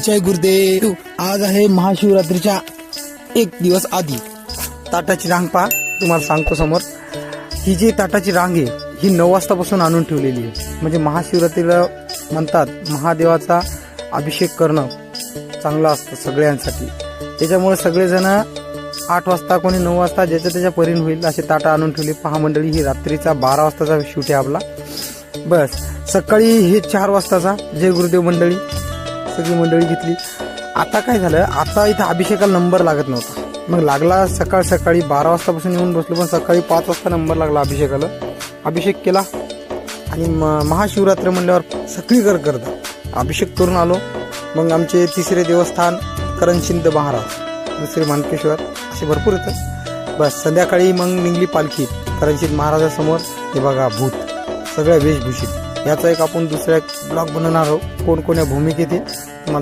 जय गुरुदेव. आज आहे महाशिवरात्रीच्या एक दिवस आधी. ताटाची रांग पहा, तुम्हाला सांगतो समोर. ही जी ताटाची रांग आहे ही 9 वाजतापासून आणून ठेवलेली आहे. म्हणजे महाशिवरात्रीला म्हणतात महादेवाचा अभिषेक करणं चांगलं असतं सगळ्यांसाठी. त्याच्यामुळे सगळेजण 8 वाजता कोणी 9 वाजता ज्याच्या त्याच्या परीन होईल असे ताटा आणून ठेवले. पहा मंडळी, ही रात्रीचा 12 वाजताचा शूट आहे आपला. बस सकाळी हे 4 वाजताचा. जय गुरुदेव मंडळी, सगळी मंडळी घेतली. आता काय झालं, आता इथं अभिषेकाला नंबर लागत नव्हता. मग लागला सकाळी 12 वाजतापासून येऊन बसलो, पण सकाळी 5 वाजता नंबर लागला अभिषेकाला. अभिषेक केला आणि महाशिवरात्र म्हणल्यावर सगळीकडे करतात. अभिषेक करून आलो. मग आमचे तिसरे देवस्थान करणशिंद महाराज, दुसरे मानकेश्वर, असे भरपूर येतात. बस संध्याकाळी मग निघली पालखी करणशिंद महाराजासमोर. हे बघा भूत सगळ्या वेशभूषित. याचा एक आपण दुसरा ब्लॉग बनवणार आहोत, कोण कोण्या भूमिकेत आहे